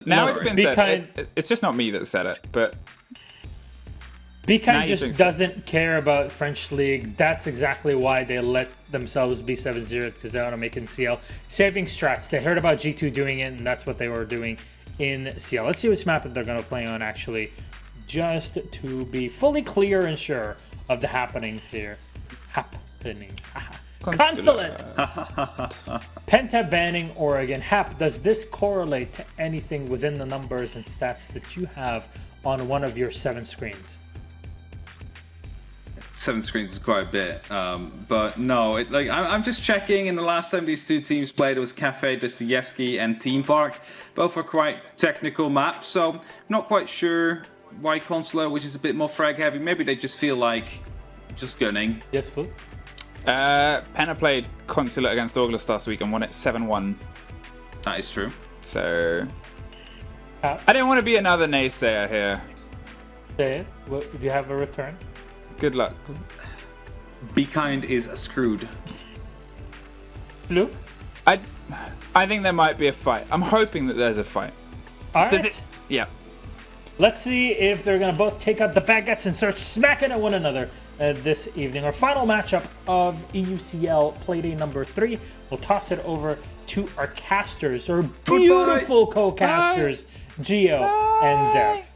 Now No, it's been Bekind, said. It's just not me that said it, but Bekind just doesn't care about French League. That's exactly why they let themselves be 7-0, because they want to make it in CL. Saving strats. They heard about G2 doing it, and that's what they were doing in CL. Let's see which map they're going to play on, actually, just to be fully clear and sure of the happenings here. Happenings. Consulate! Penta banning Oregon. Hap, does this correlate to anything within the numbers and stats that you have on one of your 7 screens? 7 screens is quite a bit, but no, I'm just checking. And the last time these two teams played, it was Cafe, Dostoevsky, and Theme Park. Both are quite technical maps, so I'm not quite sure why Consulate, which is a bit more frag heavy. Maybe they just feel like just gunning. Yes, Fu? Penta played Consulate against August last week and won it 7-1. That is true. So I didn't want to be another naysayer here. Say it. Well, do you have a return? Good luck. Bekind is screwed. Luke? I think there might be a fight. I'm hoping that there's a fight. All right. Yeah. Let's see if they're going to both take out the baguettes and start smacking at one another this evening. Our final matchup of EUCL Playday number 3. We'll toss it over to our casters, our beautiful co-casters, Gio and Def.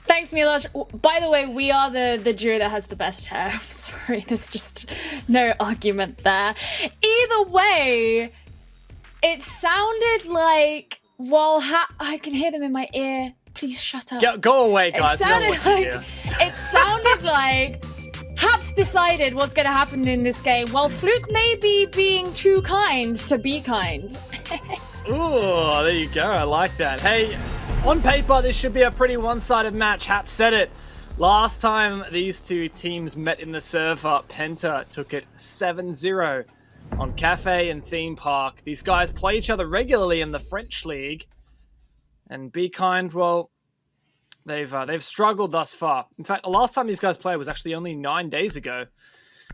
Thanks, Milosh. By the way, we are the duo that has the best hair. I'm sorry, there's just no argument there. Either way, it sounded like... Well, I can hear them in my ear. Please shut up. Go away, guys. It sounded like Haps decided what's going to happen in this game. Well, Fluke may be being too kind to be kind. Ooh, there you go. I like that. Hey, on paper, this should be a pretty one-sided match. Haps said it. Last time these two teams met in the server, Penta took it 7-0. On Cafe and Theme Park. These guys play each other regularly in the French League. And Bekind, well, they've struggled thus far. In fact, the last time these guys played was actually only 9 days ago.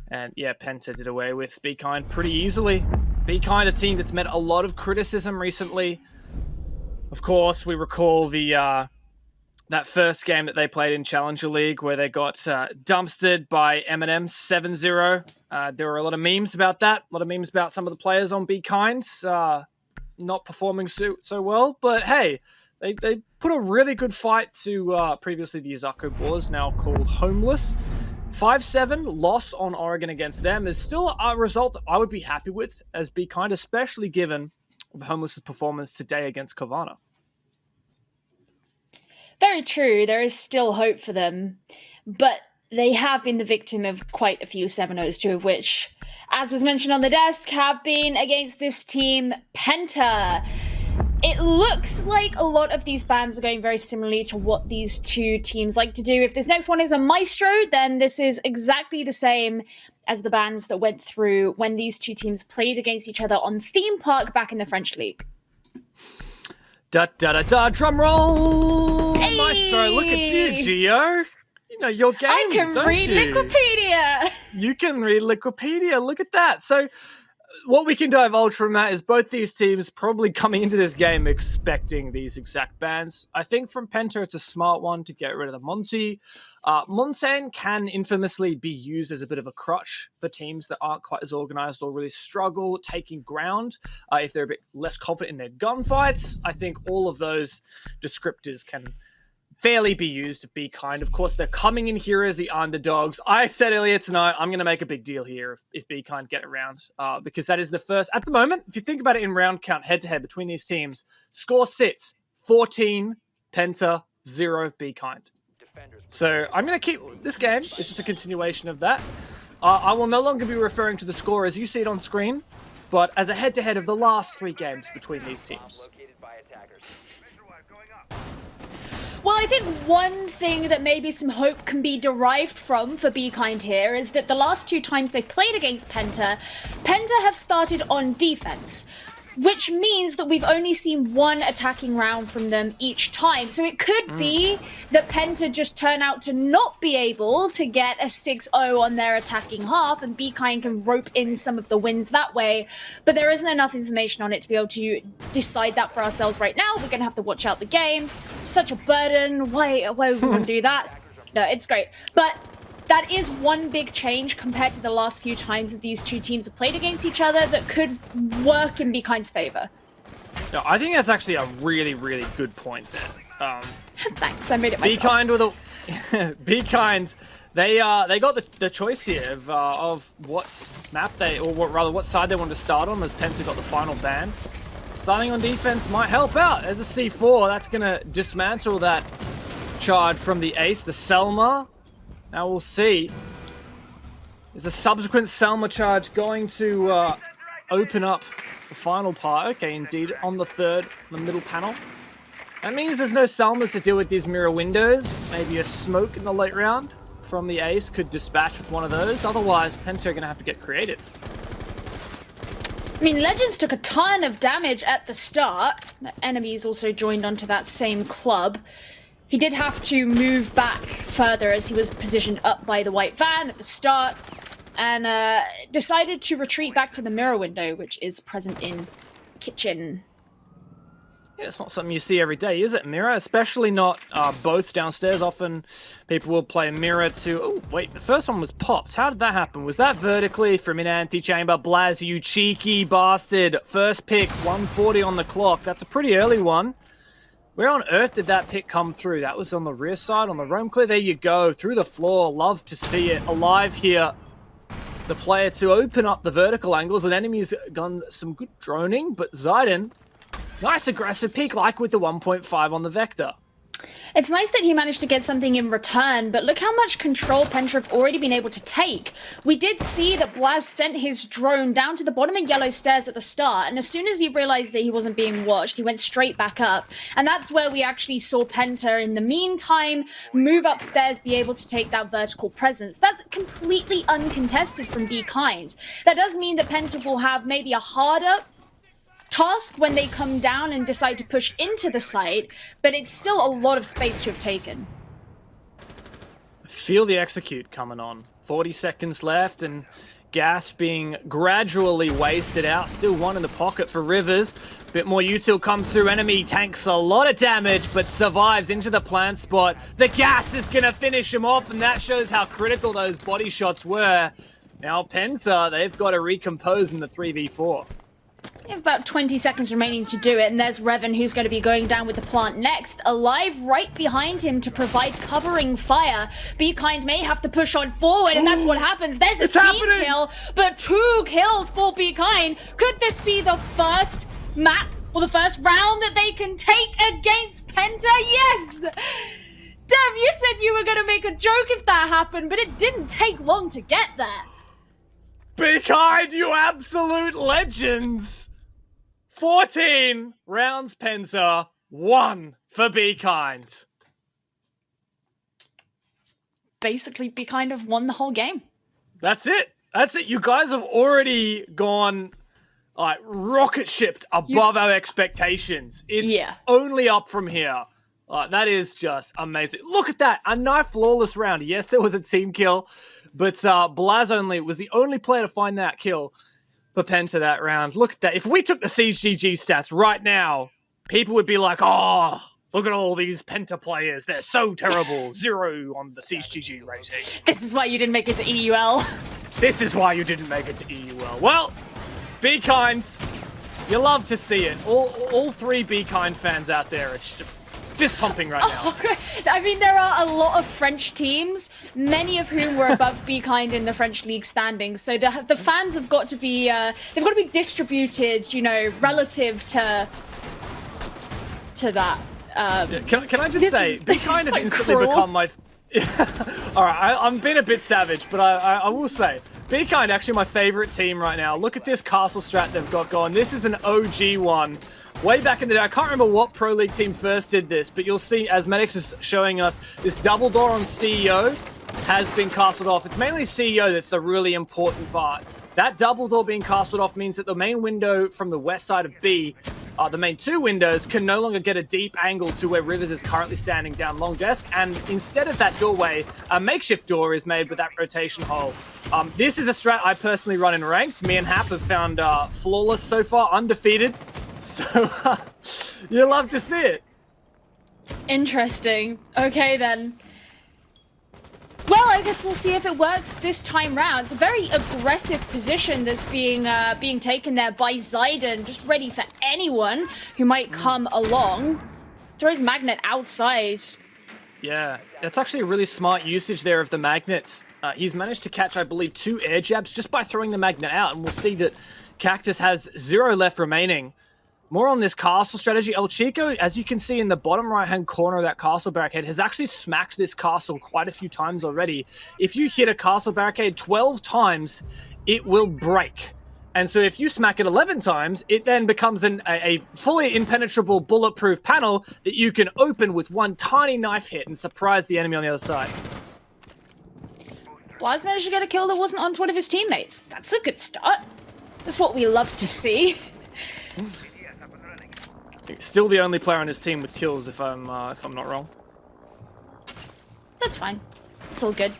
And yeah, Penta did away with Bekind pretty easily. Bekind, a team that's met a lot of criticism recently. Of course, we recall the that first game that they played in Challenger League where they got dumpstered by Eminem 7-0. There were a lot of memes about that. A lot of memes about some of the players on Bekind not performing so well. But hey, they put a really good fight to previously the Izako Boars, now called Homeless. 5-7 loss on Oregon against them is still a result that I would be happy with as Bekind, especially given Homeless's performance today against Kavana. Very true. There is still hope for them. But they have been the victim of quite a few 7-0s, two of which, as was mentioned on the desk, have been against this team, Penta. It looks like a lot of these bans are going very similarly to what these two teams like to do. If this next one is a Maestro, then this is exactly the same as the bans that went through when these two teams played against each other on Theme Park back in the French League. Da-da-da-da, drum roll! Hey! Maestro, look at you, Gio. You know your game, I can read Wikipedia! You can read Wikipedia, look at that. So, what we can divulge from that is both these teams probably coming into this game expecting these exact bans. I think from Penta, it's a smart one to get rid of the Monty. Montaigne can infamously be used as a bit of a crutch for teams that aren't quite as organized or really struggle taking ground. If they're a bit less confident in their gunfights, I think all of those descriptors can fairly be used to Bekind. Of course, they're coming in here as the underdogs. I said earlier tonight, I'm going to make a big deal here if Bekind get around, because that is the first, at the moment, if you think about it in round count, head-to-head between these teams, score sits 14, Penta, 0, Bekind. So I'm going to keep this game. It's just a continuation of that. I will no longer be referring to the score as you see it on screen, but as a head-to-head of the last 3 games between these teams. Well, I think one thing that maybe some hope can be derived from for Bekind here is that the last 2 times they played against Penta, Penta have started on defense. which means that we've only seen one attacking round from them each time. So it could be that Penta just turn out to not be able to get a 6-0 on their attacking half, and Bekind can rope in some of the wins that way. But there isn't enough information on it to be able to decide that for ourselves right now. We're going to have to watch out the game. Such a burden. Why would we want to do that? No, it's great. But that is one big change compared to the last few times that these two teams have played against each other that could work in Bekind's favor. No, I think that's actually a really, really good point there. Thanks, I made it myself. Bekind with a Bekind, they got the choice here of what map what side they want to start on, as Penta got the final ban. Starting on defense might help out. There's a C4 that's gonna dismantle that charge from the ace, the Selma. Now we'll see. Is a subsequent Selma charge going to open up the final part? Okay, indeed, on the third, the middle panel. That means there's no Selmas to deal with these mirror windows. Maybe a smoke in the late round from the ace could dispatch with one of those. Otherwise, Penta are going to have to get creative. I mean, Legends took a ton of damage at the start. The enemies also joined onto that same club. He did have to move back further as he was positioned up by the white van at the start, and decided to retreat back to the mirror window, which is present in kitchen. Yeah, it's not something you see every day, is it, mirror? Especially not both downstairs. Often people will play mirror to... Oh, wait, the first one was popped. How did that happen? Was that vertically from an antechamber? Blaz, you cheeky bastard. First pick, 140 on the clock. That's a pretty early one. Where on earth did that pick come through? That was on the rear side, on the roam clear. There you go, through the floor. Love to see it. Alive here. The player to open up the vertical angles. An enemy's done some good droning, but Zayden, nice aggressive pick, like with the 1.5 on the Vector. It's nice that he managed to get something in return, but look how much control Penta have already been able to take. We did see that Blaz sent his drone down to the bottom of yellow stairs at the start, and as soon as he realized that he wasn't being watched, he went straight back up. And that's where we actually saw Penta, in the meantime, move upstairs, be able to take that vertical presence. That's completely uncontested from Bekind. That does mean that Penta will have maybe a harder task when they come down and decide to push into the site, but it's still a lot of space to have taken. Feel the execute coming on. 40 seconds left and gas being gradually wasted out. Still one in the pocket for Rivers. Bit more util comes through. Enemy tanks a lot of damage, but survives into the plant spot. The gas is going to finish him off, and that shows how critical those body shots were. Now Penta, they've got to recompose in the 3v4. They have about 20 seconds remaining to do it, and there's Revan, who's going to be going down with the plant next. Alive right behind him to provide covering fire. Bekind may have to push on forward, and that's what happens. There's a team kill, but 2 kills for Bekind. Could this be the first map or the first round that they can take against Penta? Yes! Dev, you said you were going to make a joke if that happened, but it didn't take long to get there. Bekind, you absolute legends! 14 rounds Penta, 1 for Bekind. Basically, Bekind have won the whole game. That's it. That's it. You guys have already gone rocket shipped above our expectations. It's only up from here. That is just amazing. Look at that. A nigh flawless round. Yes, there was a team kill, but Blaz only was the only player to find that kill for Penta that round. Look at that. If we took the CGG stats right now, people would be like, oh, look at all these Penta players. They're so terrible. 0 on the CGG rating. This is why you didn't make it to EUL. This is why you didn't make it to EUL. Well, Bekinds, you love to see it. All 3 Bekind fans out there are fist pumping right now. I mean, there are a lot of French teams, many of whom were above Bekind in the French league standings. So the fans have got to be they've got to be distributed, you know, relative to that. Can I just say, Bekind has instantly become my. All right, I'm being a bit savage, but I will say, Bekind actually my favorite team right now. Look at this castle strat they've got going. This is an OG one. Way back in the day, I can't remember what Pro League team first did this, but you'll see, as Medix is showing us, this double door on CEO has been castled off. It's mainly CEO that's the really important part. That double door being castled off means that the main window from the west side of B, the main 2 windows, can no longer get a deep angle to where Rivers is currently standing down long desk, and instead of that doorway, a makeshift door is made with that rotation hole. This is a strat I personally run in ranked. Me and Hap have found flawless so far, undefeated, so you'll love to see it. Interesting. Okay, then. Well, I guess we'll see if it works this time round. It's a very aggressive position that's being taken there by Zayden, just ready for anyone who might come along. Throws Magnet outside. Yeah, that's actually a really smart usage there of the magnets. He's managed to catch, I believe, 2 air jabs just by throwing the magnet out, and we'll see that Cactus has 0 left remaining. More on this castle strategy. El Chico, as you can see in the bottom right-hand corner of that castle barricade, has actually smacked this castle quite a few times already. If you hit a castle barricade 12 times, it will break. And so if you smack it 11 times, it then becomes a fully impenetrable bulletproof panel that you can open with one tiny knife hit and surprise the enemy on the other side. Blaz managed to get a kill that wasn't onto one of his teammates. That's a good start. That's what we love to see. Still the only player on his team with kills, if I'm not wrong. That's fine. It's all good.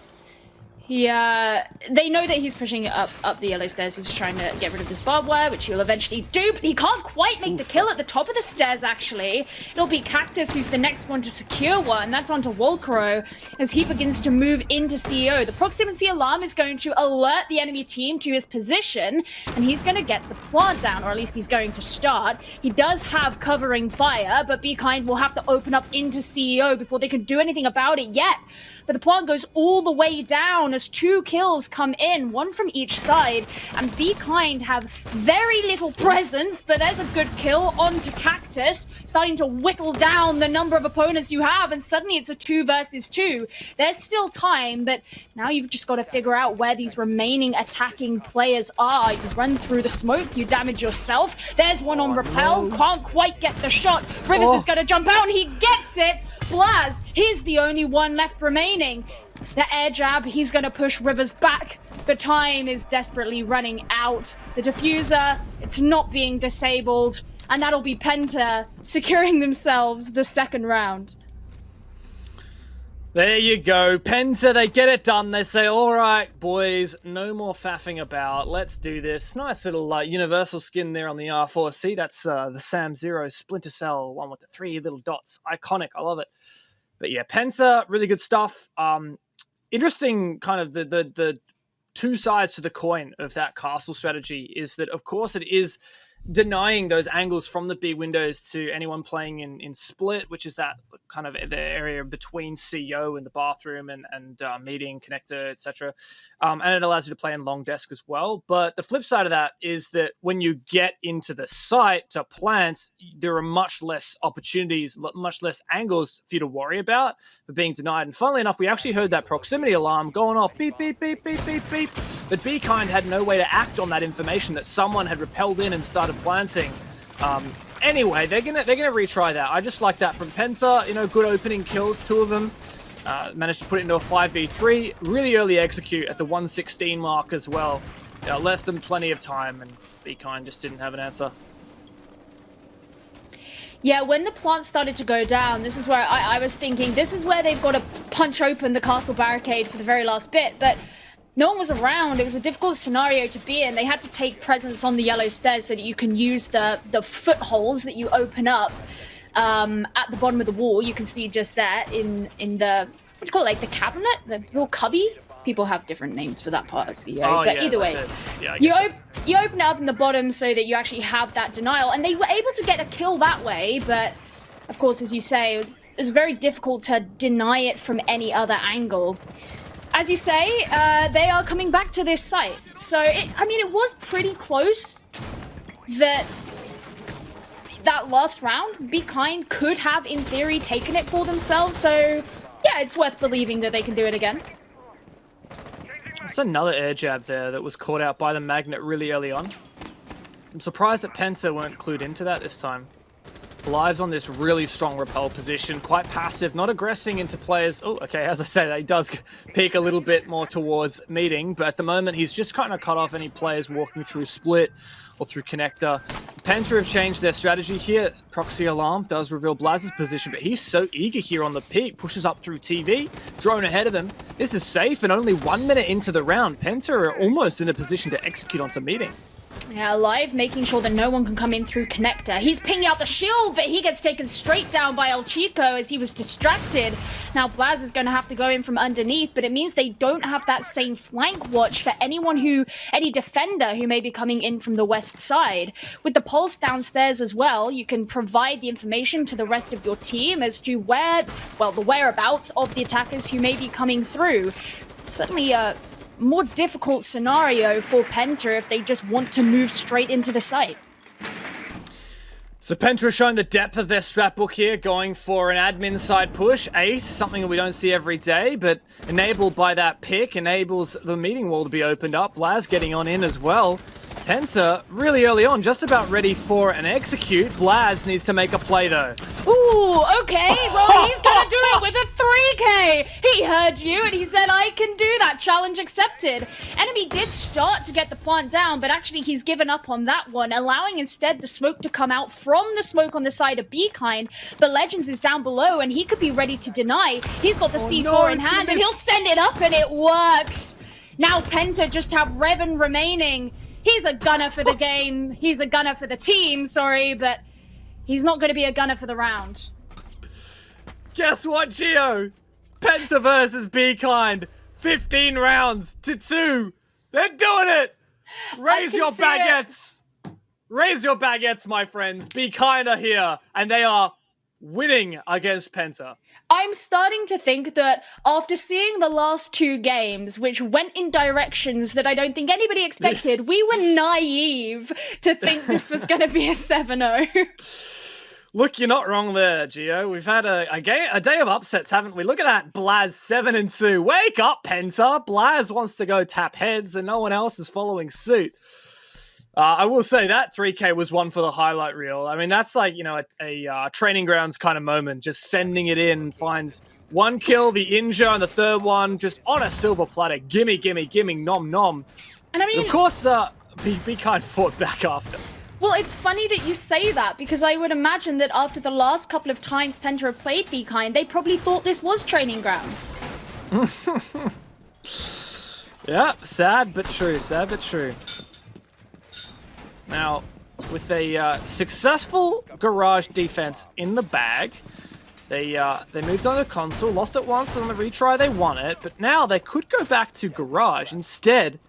They know that he's pushing it up the yellow stairs. He's trying to get rid of this barbed wire, which he'll eventually do, but he can't quite make the kill at the top of the stairs, actually. It'll be Cactus who's the next one to secure one. That's onto Wolcro as he begins to move into CEO. The proximity alarm is going to alert the enemy team to his position, and he's going to get the plant down, or at least he's going to start. He does have covering fire, but Bekind will have to open up into CEO before they can do anything about it yet. But the plant goes all the way down as 2 kills come in, 1 from each side, and Bekind have very little presence, but there's a good kill onto Cactus, starting to whittle down the number of opponents you have, and suddenly it's a 2 versus 2. There's still time, but now you've just got to figure out where these remaining attacking players are. You run through the smoke, you damage yourself. There's one on Repel, can't quite get the shot. Rivers is going to jump out, and he gets it. Blaz, he's the only one left remaining. The air jab, he's going to push Rivers back. The time is desperately running out. The diffuser, it's not being disabled. And that'll be Penta securing themselves the 2nd round. There you go. Penta, they get it done. They say, all right, boys, no more faffing about. Let's do this. Nice little universal skin there on the R4C. That's the Sam Zero Splinter Cell, one with the 3 little dots. Iconic. I love it. But yeah, Penta, really good stuff. Interesting kind of the 2 sides to the coin of that castle strategy is that, of course, it is denying those angles from the B windows to anyone playing in split, which is that kind of the area between CO and the bathroom and meeting connector, etc. And it allows you to play in long desk as well. But the flip side of that is that when you get into the site to plant, there are much less opportunities, much less angles for you to worry about for being denied. And funnily enough, we actually heard that proximity alarm going off, beep, beep, beep, beep, beep, beep. But Bekind had no way to act on that information that someone had repelled in and started planting. Anyway, they're gonna retry that. I just like that from Penta. You know, good opening kills, 2 of them. Managed to put it into a 5v3. Really early execute at the 116 mark as well. Left them plenty of time, and Bekind just didn't have an answer. Yeah, when the plant started to go down, this is where I was thinking, this is where they've got to punch open the castle barricade for the very last bit, but no one was around. It was a difficult scenario to be in. They had to take presence on the yellow stairs so that you can use the footholes that you open up at the bottom of the wall. You can see just that in the, what do you call it, like the cabinet? The little cubby? People have different names for that part of CEO, but yeah, either way, you open it up in the bottom so that you actually have that denial, and they were able to get a kill that way, but of course, as you say, it was very difficult to deny it from any other angle. As you say, they are coming back to this site. So, it was pretty close that last round, Bekind could have, in theory, taken it for themselves. So, yeah, it's worth believing that they can do it again. It's another air jab there that was caught out by the magnet really early on. I'm surprised that Penta weren't clued into that this time. Lives on this really strong repel position, quite passive, not aggressing into players. Oh, okay, as I say, that he does peek a little bit more towards meeting, but at the moment he's just kind of cut off any players walking through split or through connector. Penta have changed their strategy here. Proxy alarm does reveal Blaz's position, but he's so eager here on the peak, pushes up through TV, drone ahead of him. This is safe, and only 1 minute into the round, Penta are almost in a position to execute onto meeting. Yeah, Live making sure that no one can come in through connector. He's pinging out the shield, but he gets taken straight down by El Chico as he was distracted. Now Blaz is going to have to go in from underneath, but it means they don't have that same flank watch for any defender who may be coming in from the west side. With the pulse downstairs as well, you can provide the information to the rest of your team as to the whereabouts of the attackers who may be coming through. Certainly more difficult scenario for Penta if they just want to move straight into the site. So Penta are showing the depth of their strat book here, going for an admin side push. Ace, something that we don't see every day, but enabled by that pick, enables the meeting wall to be opened up. Blaz getting on in as well. Penta, really early on, just about ready for an execute. Blaz needs to make a play though. Ooh, okay, well he's gonna do it with a 3K! He heard you and he said, I can do that, challenge accepted. Enemy did start to get the plant down, but actually he's given up on that one, allowing instead the smoke to come out from the smoke on the side of Bekind. But Legends is down below and he could be ready to deny. He's got the C4 in hand and he'll send it up and it works. Now Penta just have Revan remaining. He's a gunner for the game. He's a gunner for the team, sorry, but he's not going to be a gunner for the round. Guess what, Gio? Penta versus Bekind. 15 rounds to 2. They're doing it! Raise your baguettes! Raise your baguettes, my friends. Bekind are here, and they are winning against Penta. I'm starting to think that after seeing the last 2 games, which went in directions that I don't think anybody expected, we were naive to think this was going to be a 7-0. Look, you're not wrong there, Gio. We've had a day of upsets, haven't we? Look at that, Blaz 7-2. Wake up, Penta. Blaz wants to go tap heads, and no one else is following suit. I will say that 3K was one for the highlight reel. I mean, that's like, you know, a training grounds kind of moment. Just sending it in, finds 1 kill, the injure, and the third one just on a silver platter. Gimme, gimme, gimme, nom, nom. And I mean, of course, Bekind fought back after. Well, it's funny that you say that, because I would imagine that after the last couple of times Penta have played Bekind, they probably thought this was training grounds. Yeah, sad but true, sad but true. Now, with a successful garage defense in the bag, they moved on to console, lost it once on the retry, they won it, but now they could go back to garage. Instead,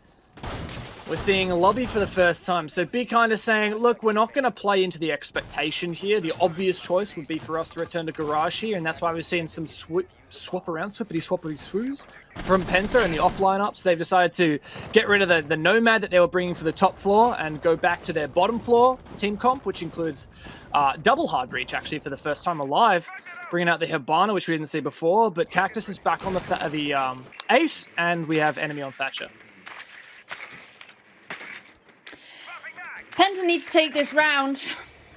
we're seeing a lobby for the first time. So Bekind is saying, look, we're not going to play into the expectation here. The obvious choice would be for us to return to garage here, and that's why we're seeing some swippity-swappity swoos from Penta and the off lineups. They've decided to get rid of the Nomad that they were bringing for the top floor and go back to their bottom floor team comp, which includes double hard breach, actually, for the first time alive. Bringing out the Hibana, which we didn't see before, but Cactus is back on the Ace, and we have enemy on Thatcher. Penta needs to take this round,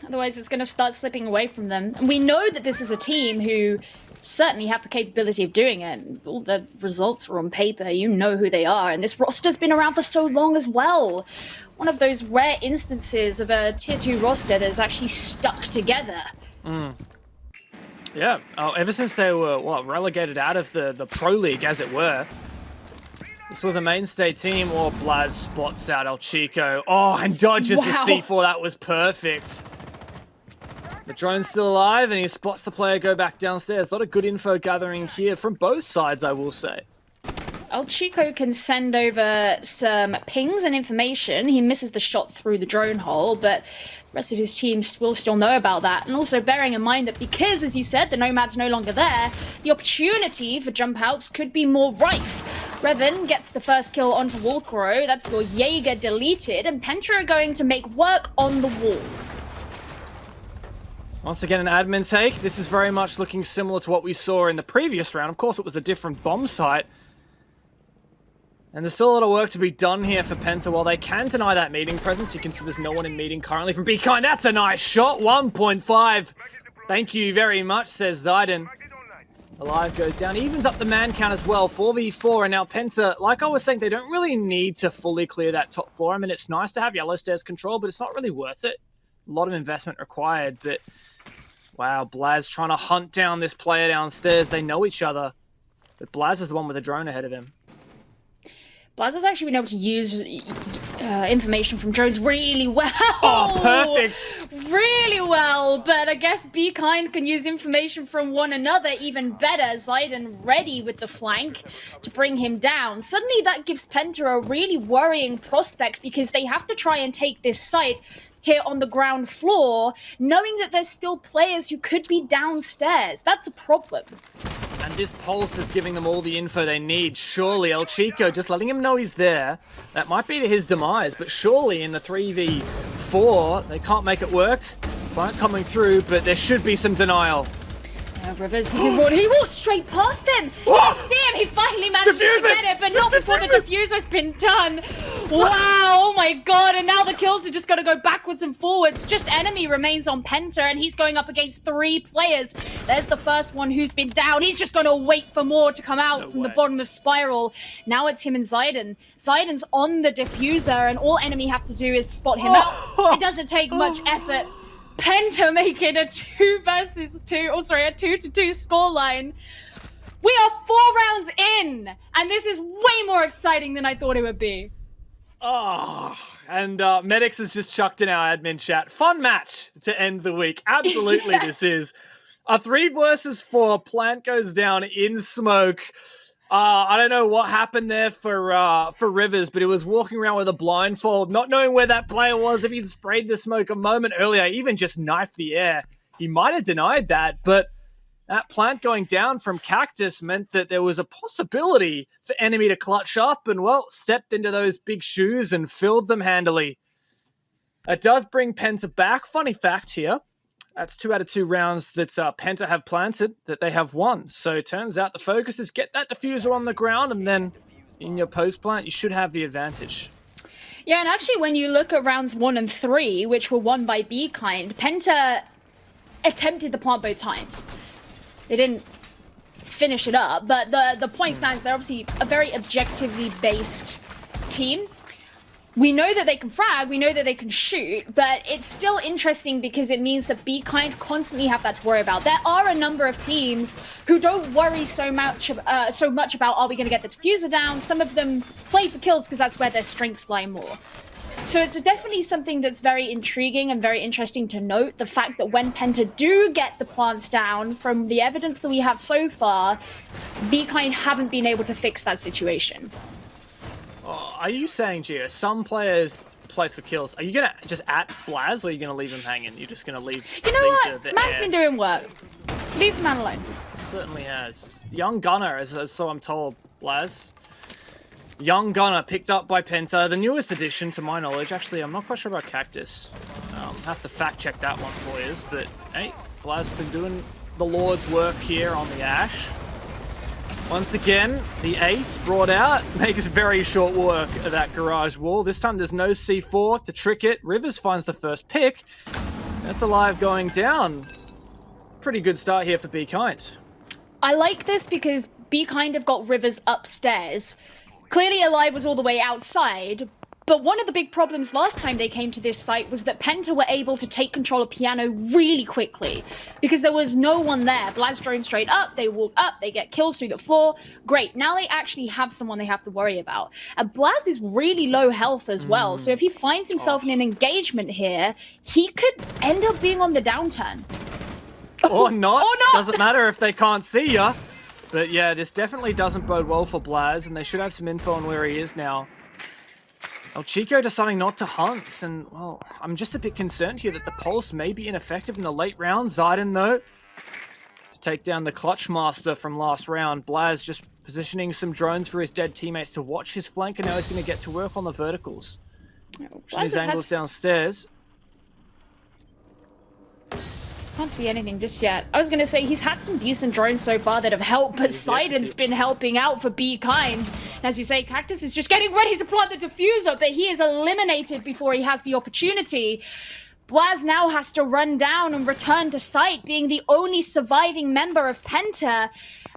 otherwise it's going to start slipping away from them. And we know that this is a team who certainly have the capability of doing it. All the results are on paper, you know who they are, and this roster's been around for so long as well. One of those rare instances of a tier 2 roster that's actually stuck together. Yeah, ever since they were, relegated out of the Pro League, as it were. This was a mainstay team. Or Blaz spots out El Chico. Oh, and dodges the C4. That was perfect. The drone's still alive, and he spots the player go back downstairs. A lot of good info gathering here from both sides, I will say. El Chico can send over some pings and information. He misses the shot through the drone hole, but the rest of his team will still know about that. And also bearing in mind that because, as you said, the Nomad's no longer there, the opportunity for jump outs could be more rife. Revan gets the first kill onto Walkro. That's your Jaeger deleted, and Penta are going to make work on the wall. Once again, an admin take. This is very much looking similar to what we saw in the previous round. Of course, it was a different bomb site. And there's still a lot of work to be done here for Penta. While they can deny that meeting presence, you can see there's no one in meeting currently from Bekind. That's a nice shot, 1.5. Thank you very much, says Zayden. Alive goes down, evens up the man count as well, 4v4, and now Penta, like I was saying, they don't really need to fully clear that top floor. I mean, it's nice to have yellow stairs control, but it's not really worth it. A lot of investment required, but wow, Blaz trying to hunt down this player downstairs. They know each other, but Blaz is the one with the drone ahead of him. Blaz has actually been able to use information from drones really well. Oh, perfect. Really well, but I guess Bekind can use information from one another even better. Zayden ready with the flank to bring him down. Suddenly that gives Penta a really worrying prospect because they have to try and take this site here on the ground floor, knowing that there's still players who could be downstairs. That's a problem. And this pulse is giving them all the info they need. Surely El Chico just letting him know he's there. That might be to his demise, but surely in the 3v4, they can't make it work. Client coming through, but there should be some denial. Rivers, he walked straight past him. He didn't see him. He finally managed to get it, but not before the diffuser's been done. Wow, oh my god. And now the kills are just going to go backwards and forwards. Just enemy remains on Penta, and he's going up against 3 players. There's the first one who's been down. He's just going to wait for more to come out from the bottom of Spiral. Now it's him and Zayden. Zayden's on the diffuser, and all enemy have to do is spot him out. It doesn't take much effort. Penta making a 2 versus 2, a 2-2 scoreline. We are 4 rounds in, and this is way more exciting than I thought it would be. Oh, and Medics has just chucked in our admin chat. Fun match to end the week. Absolutely, this is. A 3 versus 4. Plant goes down in smoke. I don't know what happened there for Rivers, but he was walking around with a blindfold, not knowing where that player was. If he'd sprayed the smoke a moment earlier, even just knifed the air, he might have denied that. But that plant going down from Cactus meant that there was a possibility for enemy to clutch up and, well, stepped into those big shoes and filled them handily. It does bring Penta back. Funny fact here. That's 2 out of 2 rounds that Penta have planted that they have won. So it turns out the focus is get that diffuser on the ground, and then in your post plant, you should have the advantage. Yeah, and actually when you look at rounds 1 and 3, which were won by Bekind, Penta attempted the plant both times. They didn't finish it up, but the point stands, they're obviously a very objectively based team. We know that they can frag, we know that they can shoot, but it's still interesting because it means that Bekind constantly have that to worry about. There are a number of teams who don't worry so much about, are we going to get the diffuser down? Some of them play for kills because that's where their strengths lie more. So it's definitely something that's very intriguing and very interesting to note. The fact that when Penta do get the plants down, from the evidence that we have so far, Bekind haven't been able to fix that situation. Are you saying, Gio, some players play for kills? Are you going to just at Blaz, or are you going to leave him hanging? You're just going to leave... You know what? Man's been doing work. Leave the man alone. Certainly has. Young Gunner, as so I'm told, Blaz. Young Gunner picked up by Penta, the newest addition to my knowledge. Actually, I'm not quite sure about Cactus. Have to fact check that one for you. But hey, Blaz has been doing the Lord's work here on the Ash. Once again, the ace brought out makes very short work of that garage wall. This time there's no C4 to trick it. Rivers finds the first pick. That's Alive going down. Pretty good start here for Bekind. I like this because Bekind have got Rivers upstairs. Clearly Alive was all the way outside, but one of the big problems last time they came to this site was that Penta were able to take control of Piano really quickly because there was no one there. Blaz drone straight up, they walk up, they get kills through the floor. Great, now they actually have someone they have to worry about. And Blaz is really low health as well, so if he finds himself in an engagement here, he could end up being on the downturn. Or not. Or not. Doesn't matter if they can't see ya. But yeah, this definitely doesn't bode well for Blaz, and they should have some info on where he is now. El Chico deciding not to hunt, and, well, I'm just a bit concerned here that the pulse may be ineffective in the late round. Zayden, though, to take down the clutch master from last round. Blaz just positioning some drones for his dead teammates to watch his flank, and now he's going to get to work on the verticals. His angles downstairs. Can't see anything just yet. I was going to say, he's had some decent drones so far that have helped, but Zayden's been helping out for Bekind. As you say, Cactus is just getting ready to plant the diffuser, but he is eliminated before he has the opportunity. Blaz now has to run down and return to site, being the only surviving member of Penta.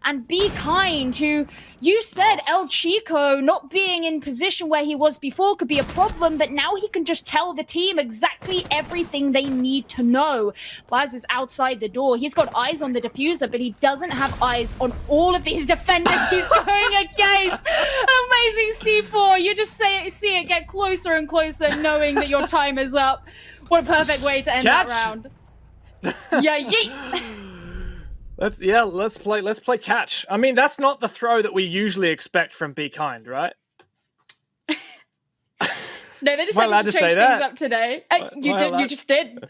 And Bekind, who you said El Chico not being in position where he was before could be a problem, but now he can just tell the team exactly everything they need to know. Blaz is outside the door. He's got eyes on the diffuser, but he doesn't have eyes on all of these defenders he's going against. An amazing C4. You just see it get closer and closer, knowing that your time is up. What a perfect way to end that round. Yeah, yeet. Let's play catch. I mean, that's not the throw that we usually expect from Bekind, right? No, they decided to change things up today. You just did.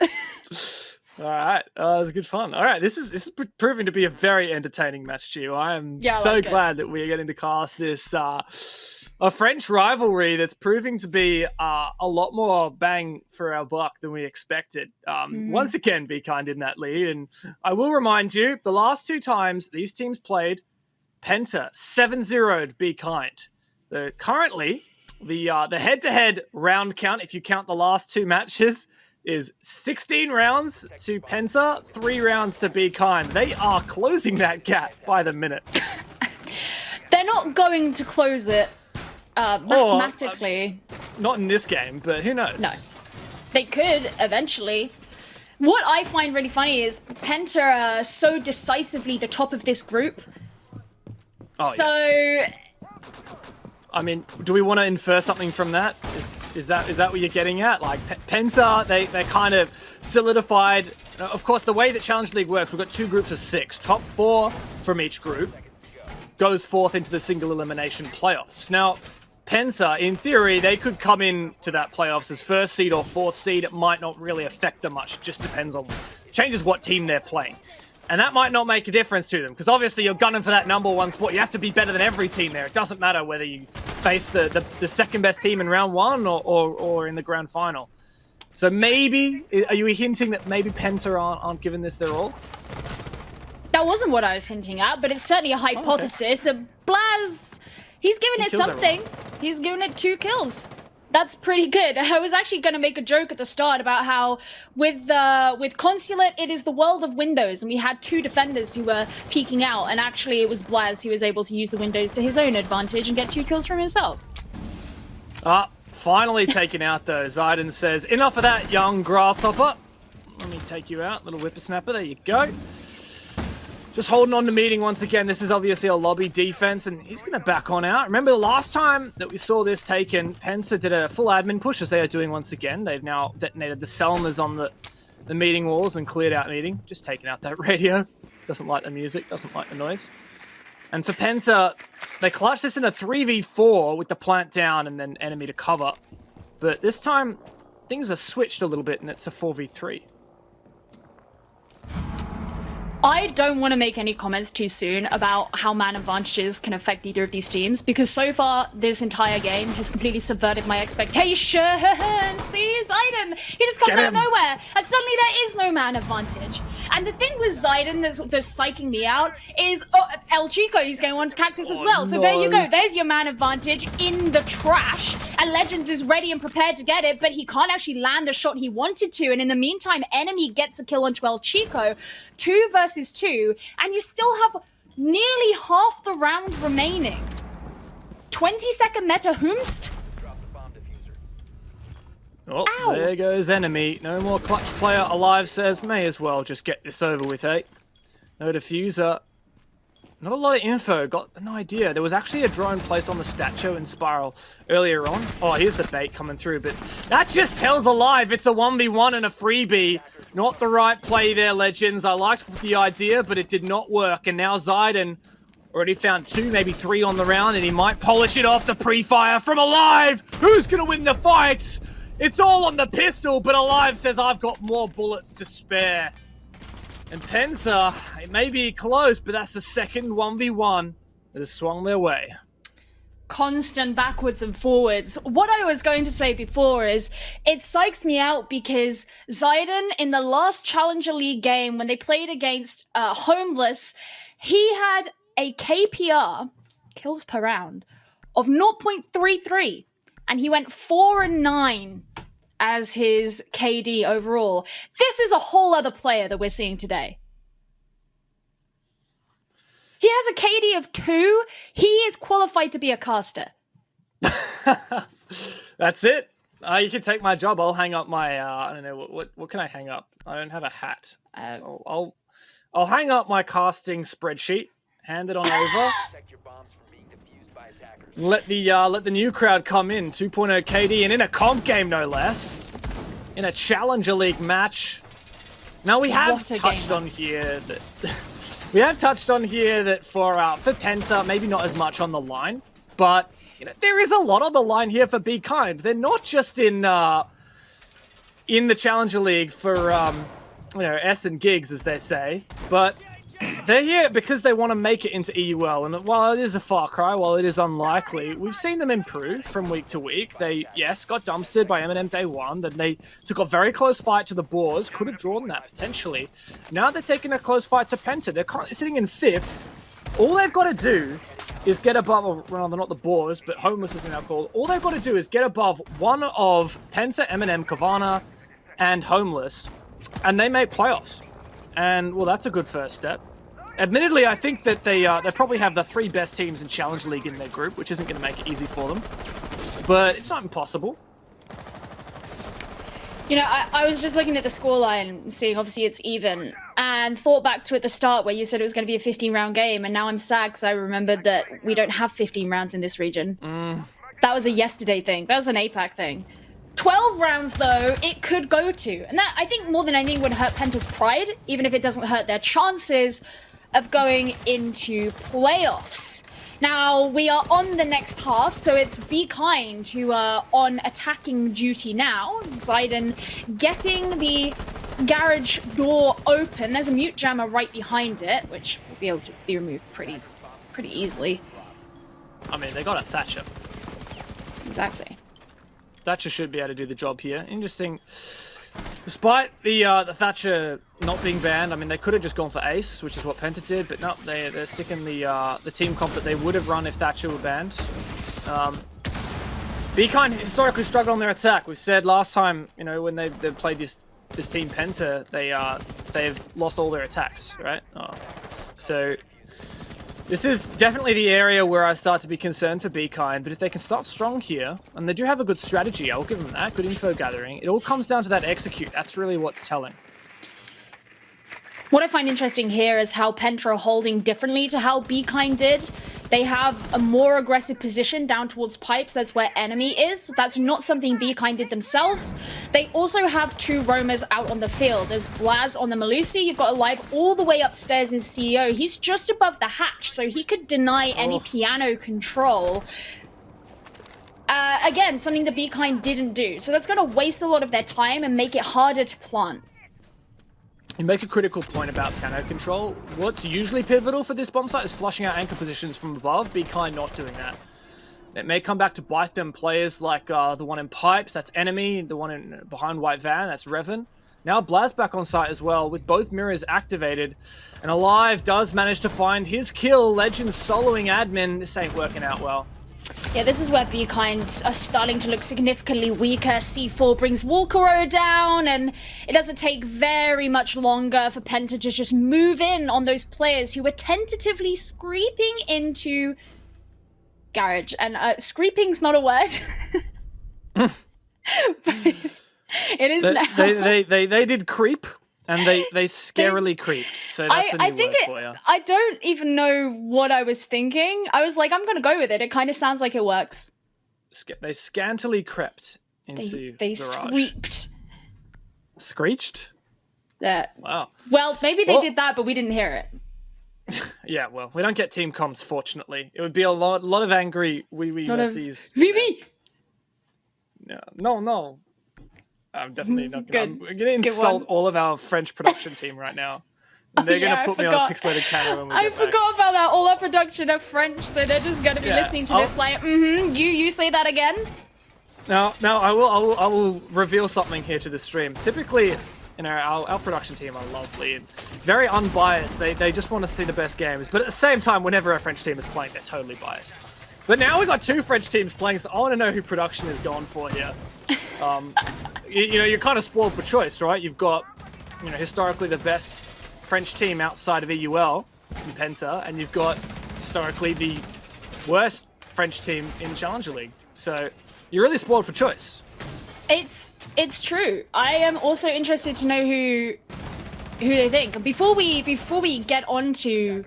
All right, it was good fun. All right, this is proving to be a very entertaining match, Gio. I am so glad that we're getting to cast this a French rivalry that's proving to be a lot more bang for our buck than we expected. Once again, Bekind in that lead, and I will remind you, the last 2 times these teams played, Penta 7-0'd Bekind. Currently, the head-to-head round count, if you count the last 2 matches, is 16 rounds to Penta, 3 rounds to Bekind. They are closing that gap by the minute. They're not going to close it mathematically. Not in this game, but who knows? No. They could eventually. What I find really funny is Penta are so decisively the top of this group. I mean, do we want to infer something from that? Is that what you're getting at? Like, Penta, they kind of solidified. Of course, the way that Challenge League works, we've got 2 groups of 6. Top 4 from each group goes forth into the single elimination playoffs. Now, Penta, in theory, they could come into that playoffs as 1st seed or 4th seed. It might not really affect them much. It just depends on, changes what team they're playing. And that might not make a difference to them, because obviously you're gunning for that number 1 spot. You have to be better than every team there. It doesn't matter whether you face the second best team in round 1 or in the grand final. So maybe, are you hinting that maybe Penta aren't giving this their all? That wasn't what I was hinting at, but it's certainly a hypothesis. Blaz, he's given it something. He's given it 2 kills. That's pretty good. I was actually going to make a joke at the start about how with Consulate, it is the world of windows, and we had 2 defenders who were peeking out, and actually it was Blaz who was able to use the windows to his own advantage and get 2 kills from himself. Finally taken out though. Ziden says, enough of that, young grasshopper. Let me take you out, little whippersnapper. There you go. Just holding on to meeting once again. This is obviously a lobby defense, and he's going to back on out. Remember the last time that we saw this taken, Penta did a full admin push, as they are doing once again. They've now detonated the Selmas on the meeting walls and cleared out meeting. Just taking out that radio. Doesn't like the music, doesn't like the noise. And for Penta, they clutched this in a 3v4 with the plant down and then enemy to cover. But this time, things are switched a little bit, and it's a 4v3. I don't want to make any comments too soon about how man advantages can affect either of these teams, because so far this entire game has completely subverted my expectations. See, Ziden, he just comes out of nowhere, and suddenly there is no man advantage. And the thing with Ziden that's psyching me out is El Chico, he's going on to Cactus as well. So there you go, there's your man advantage in the trash, and Legends is ready and prepared to get it, but he can't actually land the shot he wanted to, and in the meantime, enemy gets a kill onto El Chico. 2 versus 2, and you still have nearly half the round remaining. 20-second meta Humst. Oh, ow. There goes enemy. No more clutch player alive, says may as well just get this over with, eh? No diffuser. Not a lot of info, got an idea. There was actually a drone placed on the statue in Spiral earlier on. Oh, here's the bait coming through, but that just tells Alive it's a 1v1 and a freebie. Not the right play there, Legends. I liked the idea, but it did not work. And now Ziden already found 2, maybe 3 on the round, and he might polish it off the pre-fire from Alive. Who's gonna win the fight? It's all on the pistol, but Alive says I've got more bullets to spare. And Penta, it may be close, but that's the second 1v1 that has swung their way. Constant backwards and forwards. What I was going to say before is, it psychs me out because Ziden, in the last Challenger League game, when they played against Homeless, he had a KPR, kills per round, of 0.33, and he went 4-9 as his KD overall. This is a whole other player that we're seeing today. He has a KD of 2. He is qualified to be a caster. That's it. You can take my job. I'll hang up my. I don't know what can I hang up. I don't have a hat. I'll hang up my casting spreadsheet. Hand it on over. Let the new crowd come in. 2.0 KD and in a comp game no less. In a Challenger League match. Now we have touched on here that for Penta, maybe not as much on the line, but there is a lot on the line here for Bekind. They're not just in the Challenger League for S and gigs, as they say, but they're here because they want to make it into EUL. And while it is a far cry, while it is unlikely, we've seen them improve from week to week. They, yes, got dumpstered by M&M day one. Then they took a very close fight to the Boars. Could have drawn that, potentially. Now they're taking a close fight to Penta. They're currently sitting in 5th. All they've got to do is get above, well, they're not the Boars, but Homeless is now called. All they've got to do is get above one of Penta, M&M, Kavana, and Homeless, and they make playoffs. And, well, that's a good first step. Admittedly, I think that they probably have the 3 best teams in Challenge League in their group, which isn't going to make it easy for them. But it's not impossible. You know, I was just looking at the scoreline, seeing obviously it's even, and thought back to at the start where you said it was going to be a 15-round game, and now I'm sad because I remembered that we don't have 15 rounds in this region. That was a yesterday thing. That was an APAC thing. 12 rounds, though, it could go to. And that, I think, more than anything would hurt Penta's pride, even if it doesn't hurt their chances of going into playoffs. Now, we are on the next half, so it's Bekind who are on attacking duty now. Ziden getting the garage door open. There's a mute jammer right behind it, which will be able to be removed pretty easily. I mean, they got a Thatcher. Exactly. Thatcher should be able to do the job here. Interesting. Despite the Thatcher not being banned, I mean, they could have just gone for Ace, which is what Penta did, but no, they're sticking the team comp that they would have run if Thatcher were banned. Bekind historically struggled on their attack. We said last time, you know, when they played this team Penta, they've lost all their attacks, right? So this is definitely the area where I start to be concerned for Bekind, but if they can start strong here, and they do have a good strategy, I'll give them that, good info gathering, it all comes down to that execute. That's really what's telling. What I find interesting here is how Penta are holding differently to how Bekind did. They have a more aggressive position down towards pipes. That's where enemy is. That's not something Bekind did themselves. They also have 2 roamers out on the field. There's Blaz on the Malusi. You've got Alive all the way upstairs in CEO. He's just above the hatch, so he could deny any piano control. Again, something that Bekind didn't do. So that's going to waste a lot of their time and make it harder to plant. You make a critical point about piano control. What's usually pivotal for this bomb site is flushing out anchor positions from above. Bekind not doing that. It may come back to bite them. Players like the one in pipes, that's enemy. The one behind white van, that's Revan. Now Blaz back on site as well with both mirrors activated. And Alive does manage to find his kill. Legend soloing admin. This ain't working out well. Yeah, this is where Bekind are starting to look significantly weaker. C4 brings Walkero down, and it doesn't take very much longer for Penta to just move in on those players who were tentatively screeping into garage. And screeping's not a word. But it is now. They did creep. And they scarily creaped, so that's a new word for you. I don't even know what I was thinking. I was like, I'm going to go with it. It kind of sounds like it works. They scantily crept into They garage. screeped. Screeched? Wow. Well, maybe they did that, but we didn't hear it. Yeah, well, we don't get team comms, fortunately. It would be a lot of angry wee mercies. Wee. No. I'm definitely not going to... I'm going to insult all of our French production team right now. And they're going to put me on a pixelated camera when we get back. I forgot about that. All our production are French, so they're just going to be listening to this like, you say that again? No, I will reveal something here to the stream. Typically, you know, our production team are lovely and very unbiased. They just want to see the best games. But at the same time, whenever a French team is playing, they're totally biased. But now we've got 2 French teams playing, so I want to know who production is going for here. You know, you're kind of spoiled for choice, right? You've got, you know, historically the best French team outside of EUL in Penta, and you've got historically the worst French team in Challenger League. So you're really spoiled for choice. It's true. I am also interested to know who they think. Before we get on to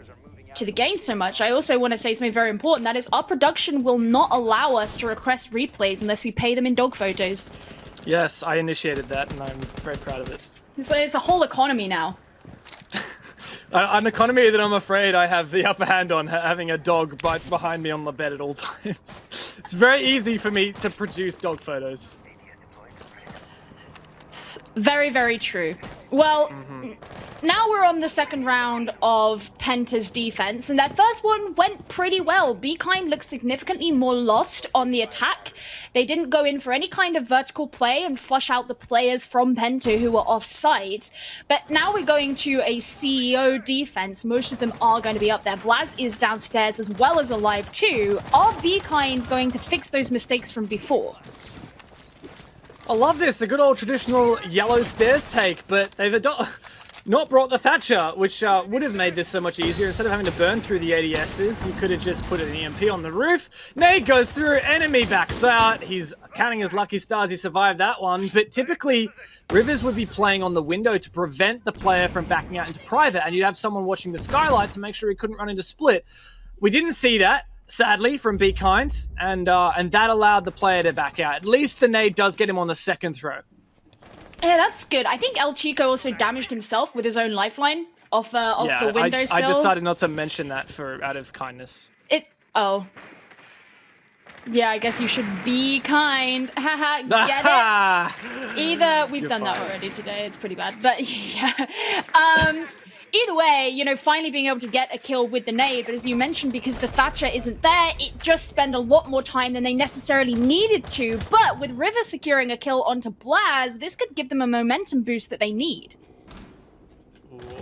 the game so much, I also want to say something very important. That is, our production will not allow us to request replays unless we pay them in dog photos. Yes, I initiated that, and I'm very proud of it. It's a whole economy now. An economy that I'm afraid I have the upper hand on, having a dog right behind me on the bed at all times. It's very easy for me to produce dog photos. It's very, very true. Well, now we're on the second round of Penta's defense, and that first one went pretty well. Bekind looked significantly more lost on the attack. They didn't go in for any kind of vertical play and flush out the players from Penta who were offside. But now we're going to a CEO defense. Most of them are going to be up there. Blaz is downstairs as well as alive too. Are Bekind going to fix those mistakes from before? I love this, a good old traditional yellow stairs take, but they've not brought the Thatcher, which would have made this so much easier. Instead of having to burn through the ADSs, you could have just put an EMP on the roof. Nade goes through, enemy backs out. He's counting his lucky stars he survived that one, but typically Rivers would be playing on the window to prevent the player from backing out into private, and you'd have someone watching the skylight to make sure he couldn't run into split. We didn't see that, sadly, from Bekind, and that allowed the player to back out. At least the nade does get him on the second throw. Yeah, that's good. I think El Chico also damaged himself with his own lifeline off the windowsill. I decided not to mention that out of kindness. Oh. Yeah, I guess you should be kind. Haha, get it? Either, we've done that already today, it's pretty bad, but yeah. Either way, you know, finally being able to get a kill with the nade, but as you mentioned, because the Thatcher isn't there, it just spent a lot more time than they necessarily needed to. But with River securing a kill onto Blaz, this could give them a momentum boost that they need.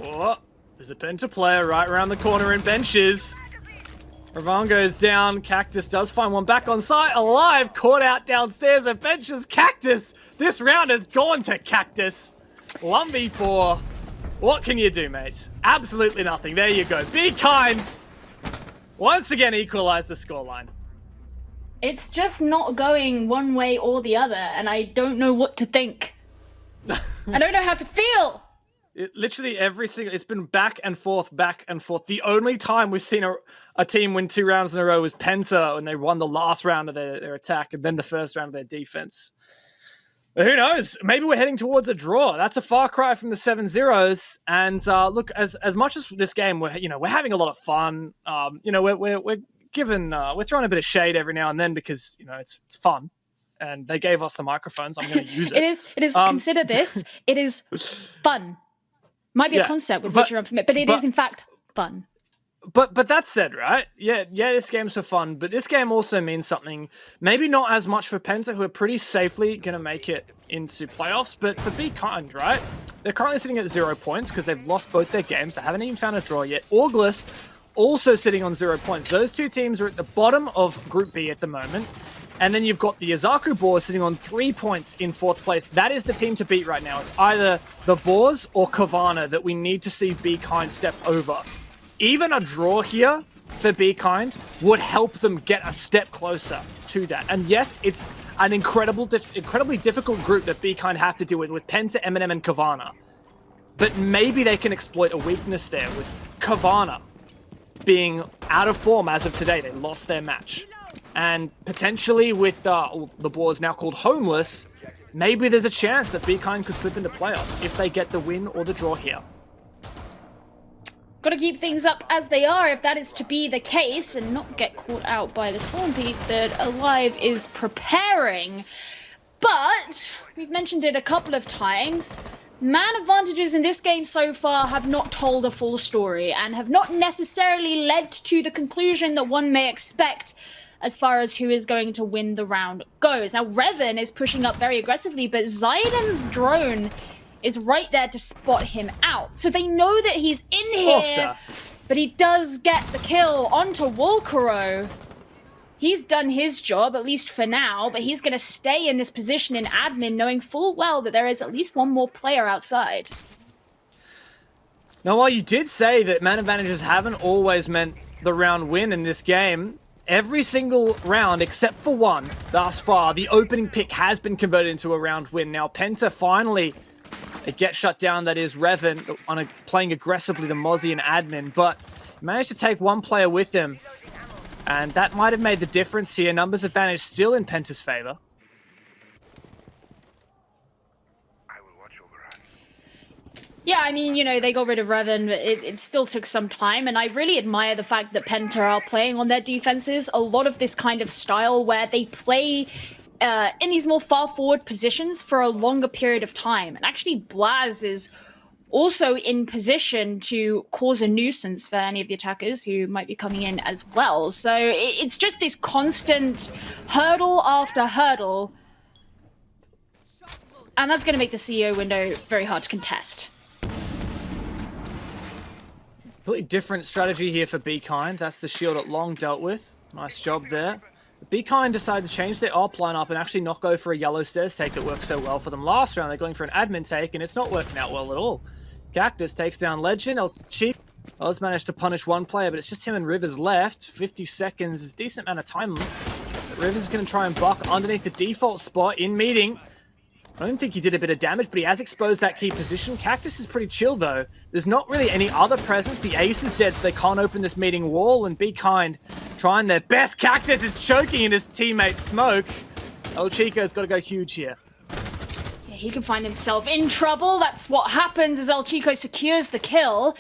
Oh, there's a Penta player right around the corner in benches. Ravan goes down. Cactus does find one back on site, alive, caught out downstairs at benches. Cactus, this round has gone to Cactus. 1v4. What can you do, mate? Absolutely nothing. There you go. Bekind once again equalized the scoreline. It's just not going one way or the other, and I don't know what to think. I don't know how to feel. Literally every single... It's been back and forth, back and forth. The only time we've seen a team win 2 rounds in a row was Penta when they won the last round of their attack and then the first round of their defense. But who knows? Maybe we're heading towards a draw. That's a far cry from the 7-0s. And look, as much as this game, we're having a lot of fun. We're throwing a bit of shade every now and then because it's fun, and they gave us the microphones. I'm going to use it. It is. Consider this. It is fun. Might be a concept with which you're unfamiliar, but it is in fact fun. But that said, right? Yeah, this game's for fun, but this game also means something. Maybe not as much for Penta, who are pretty safely going to make it into playoffs, but for Bekind, right? They're currently sitting at 0 points because they've lost both their games. They haven't even found a draw yet. August also sitting on 0 points. Those 2 teams are at the bottom of Group B at the moment. And then you've got the Yazaku Boars sitting on 3 points in 4th place. That is the team to beat right now. It's either the Boars or Kavana that we need to see Bekind step over. Even a draw here for Bekind would help them get a step closer to that. And yes, it's an incredibly difficult group that Bekind have to deal with Penta, Eminem, and Kavana. But maybe they can exploit a weakness there with Kavana being out of form as of today. They lost their match. And potentially with the Boars now called Homeless, maybe there's a chance that Bekind could slip into playoffs if they get the win or the draw here. Got to keep things up as they are if that is to be the case and not get caught out by the Storm Peak that Alive is preparing. But we've mentioned it a couple of times. Man advantages in this game so far have not told a full story and have not necessarily led to the conclusion that one may expect as far as who is going to win the round goes. Now, Revan is pushing up very aggressively, but Zaiden's drone is right there to spot him out. So they know that he's in here, but he does get the kill onto Wolkero. he's done his job, at least for now, but he's going to stay in this position in admin, knowing full well that there is at least one more player outside. Now, while you did say that man advantages haven't always meant the round win in this game, every single round except for one thus far, the opening pick has been converted into a round win. Now, Penta finally gets shut down, that is Revan, playing aggressively the Mozzie and admin, but managed to take one player with him. And that might have made the difference here. Numbers advantage still in Penta's favor. Yeah, I mean, you know, they got rid of Revan, but it still took some time, and I really admire the fact that Penta are playing on their defenses. A lot of this kind of style where they play in these more far-forward positions for a longer period of time. And actually, Blaz is also in position to cause a nuisance for any of the attackers who might be coming in as well. So it's just this constant hurdle after hurdle, and that's going to make the CEO window very hard to contest. Completely different strategy here for Bekind. That's the shield that Long dealt with. Nice job there. Bekind decided to change their AWP lineup and actually not go for a yellow stairs take that worked so well for them last round. They're going for an admin take, and it's not working out well at all. Cactus takes down Legend. Oz managed to punish one player, but it's just him and Rivers left. 50 seconds is a decent amount of time. Rivers is going to try and buck underneath the default spot in meeting. I don't think he did a bit of damage, but he has exposed that key position. Cactus is pretty chill, though. There's not really any other presence. The ace is dead, so they can't open this meeting wall. And Bekind trying their best. Cactus is choking in his teammate's smoke. El Chico's got to go huge here. Yeah, he can find himself in trouble. That's what happens as El Chico secures the kill.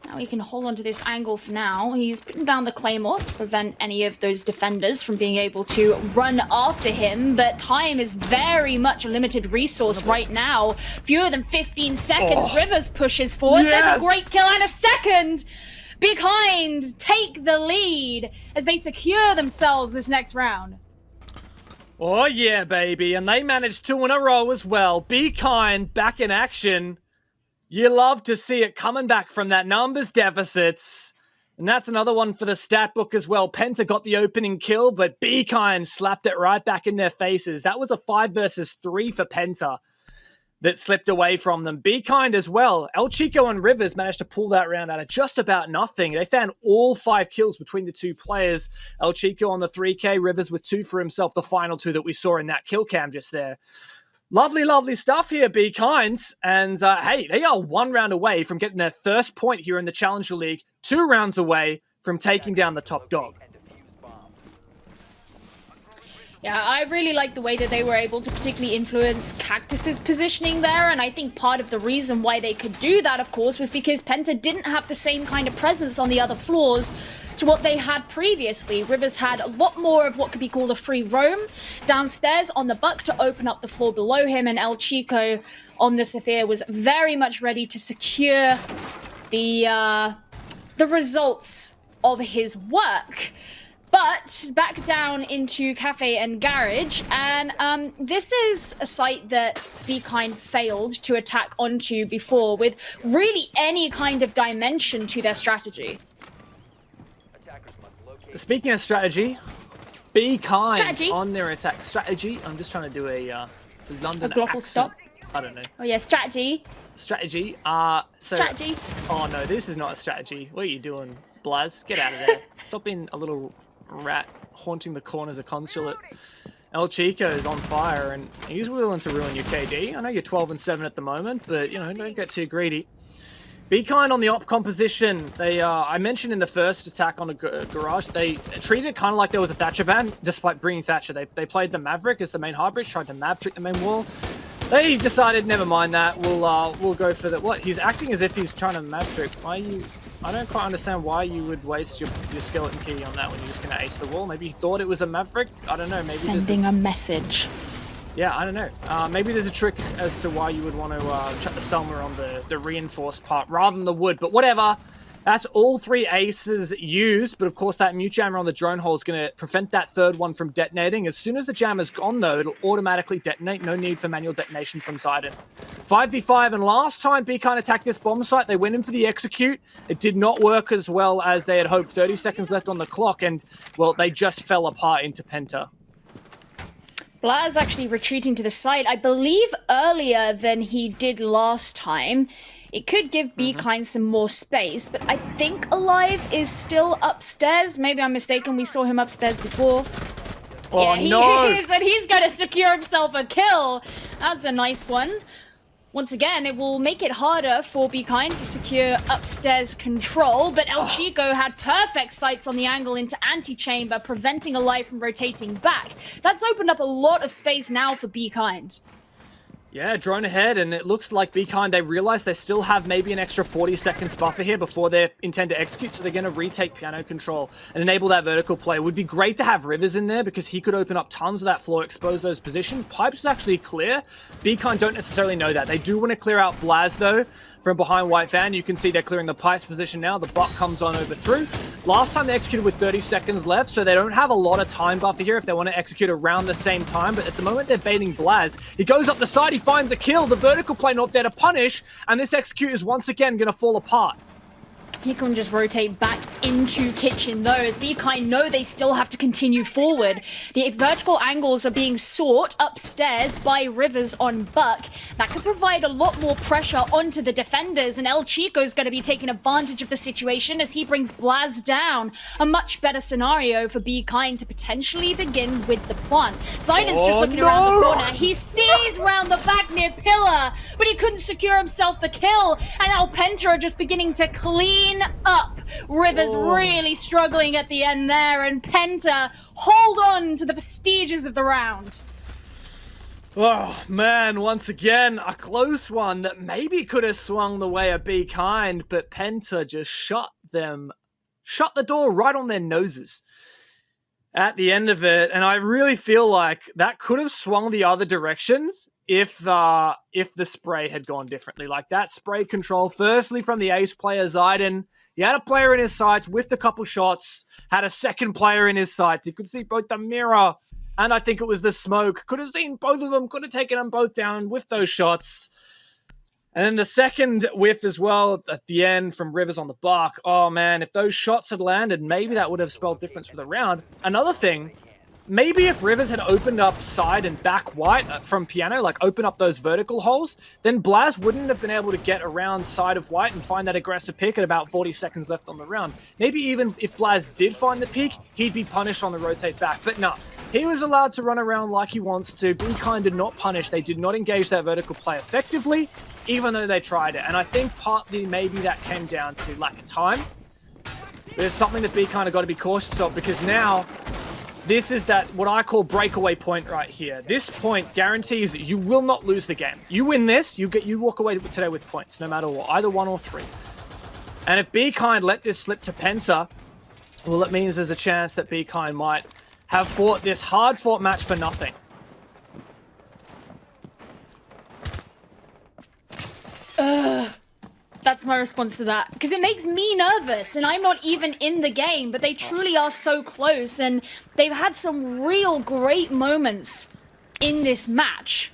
Now he can hold on to this angle for now. He's putting down the Claymore to prevent any of those defenders from being able to run after him, but time is very much a limited resource right now. Fewer than 15 seconds. Rivers pushes forward. Yes! There's a great kill and a second. Bekind take the lead as they secure themselves this next round. Oh yeah, baby, and they managed 2 in a row as well. Bekind back in action. You love to see it coming back from that numbers deficits. And that's another one for the stat book as well. Penta got the opening kill, but Bekind slapped it right back in their faces. That was a 5 versus 3 for Penta that slipped away from them. Bekind as well. El Chico and Rivers managed to pull that round out of just about nothing. They found all 5 kills between the two players. El Chico on the 3K, Rivers with 2 for himself, the final 2 that we saw in that kill cam just there. Lovely, lovely stuff here, Bekind. And hey, they are 1 round away from getting their first point here in the Challenger League, 2 rounds away from taking down the top dog. Yeah, I really like the way that they were able to particularly influence Cactus's positioning there, and I think part of the reason why they could do that, of course, was because Penta didn't have the same kind of presence on the other floors to what they had previously. Rivers had a lot more of what could be called a free roam downstairs on the Buck to open up the floor below him, and El Chico on the Sophia was very much ready to secure the results of his work. But back down into Cafe and Garage, and this is a site that Bekind failed to attack onto before with really any kind of dimension to their strategy. Speaking of strategy, Bekind on their attack strategy. I'm just trying to do a London accent. Stop. I don't know. Oh yeah, strategy. Strategy. Strategy. Oh no, this is not a strategy. What are you doing, Blaz? Get out of there. Stop being a little rat haunting the corners of Consulate. El Chico is on fire, and he's willing to ruin your KD. I know you're 12-7 at the moment, but you know, don't get too greedy. Bekind on the op composition. They, I mentioned in the first attack on a garage, they treated it kind of like there was a Thatcher ban, despite bringing Thatcher. They played the Maverick as the main hard bridge, tried to Mav trick the main wall. They decided, never mind that. We'll go for the what? He's acting as if he's trying to Mav trick. Why are you? I don't quite understand why you would waste your skeleton key on that when you're just going to ace the wall. Maybe he thought it was a Maverick. I don't know. Maybe sending a message. Yeah, I don't know. Maybe there's a trick as to why you would want to chuck the Selma on the reinforced part rather than the wood, but whatever. That's all 3 aces used, but of course that mute jammer on the drone hole is going to prevent that third one from detonating. As soon as the jammer's gone, though, it'll automatically detonate. No need for manual detonation from Ziden. 5v5, and last time Bekind attacked this bomb site, they went in for the execute. It did not work as well as they had hoped. 30 seconds left on the clock, and, well, they just fell apart into Penta. Blaz actually retreating to the side, I believe earlier than he did last time. It could give Bekind some more space, but I think Alive is still upstairs. Maybe I'm mistaken, we saw him upstairs before. Oh, yeah, no! He is, and he's going to secure himself a kill. That's a nice one. Once again, it will make it harder for Bekind to secure upstairs control, but El Chico had perfect sights on the angle into Antechamber, preventing Alive from rotating back. That's opened up a lot of space now for Bekind. Yeah, drone ahead, and it looks like Bekind, they realize they still have maybe an extra 40 seconds buffer here before they intend to execute, so they're going to retake piano control and enable that vertical play. It would be great to have Rivers in there because he could open up tons of that floor, expose those positions. Pipes is actually clear. Bekind don't necessarily know that. They do want to clear out Blaz, though, from behind White Van. You can see they're clearing the pipes position now. The butt comes on over through. Last time they executed with 30 seconds left, so they don't have a lot of time buffer here if they want to execute around the same time, but at the moment they're baiting Blaz. He goes up the side, he finds a kill, the vertical play not there to punish, and this execute is once again going to fall apart. He can just rotate back into kitchen though, as Bekind know they still have to continue forward. The vertical angles are being sought upstairs by Rivers on Buck. That could provide a lot more pressure onto the defenders, and El Chico's going to be taking advantage of the situation as he brings Blaz down. A much better scenario for Bekind to potentially begin with the plant. Ziden's just looking around the corner. He sees round the back near Pillar, but he couldn't secure himself the kill, and now Penta are just beginning to clean up. Rivers really struggling at the end there, and Penta hold on to the vestiges of the round. Oh man, once again, a close one that maybe could have swung the way of Bekind, but Penta just shut the door right on their noses at the end of it. And I really feel like that could have swung the other directions if the spray had gone differently. Like that spray control, firstly from the ace player Ziden. He had a player in his sights, whiffed a couple shots, had a second player in his sights. He could see both the mirror and I think it was the smoke. Could have seen both of them, could have taken them both down with those shots. And then the second whiff as well at the end from Rivers on the bark. Oh man, if those shots had landed, maybe that would have spelled difference for the round. Another thing, maybe if Rivers had opened up side and back White from piano, like open up those vertical holes, then Blaz wouldn't have been able to get around side of White and find that aggressive pick at about 40 seconds left on the round. Maybe even if Blaz did find the peak, he'd be punished on the rotate back. But no, he was allowed to run around like he wants to. Bekind did not punish. They did not engage that vertical play effectively, even though they tried it. And I think partly maybe that came down to lack of time. There's something that Bekind have got to be cautious of, because now this is that what I call breakaway point right here. This point guarantees that you will not lose the game. You win this, you walk away today with points, no matter what, either 1 or 3. And if Bekind let this slip to Penta, well, it means there's a chance that Bekind might have fought this hard-fought match for nothing. That's my response to that, because it makes me nervous, and I'm not even in the game, but they truly are so close, and they've had some real great moments in this match.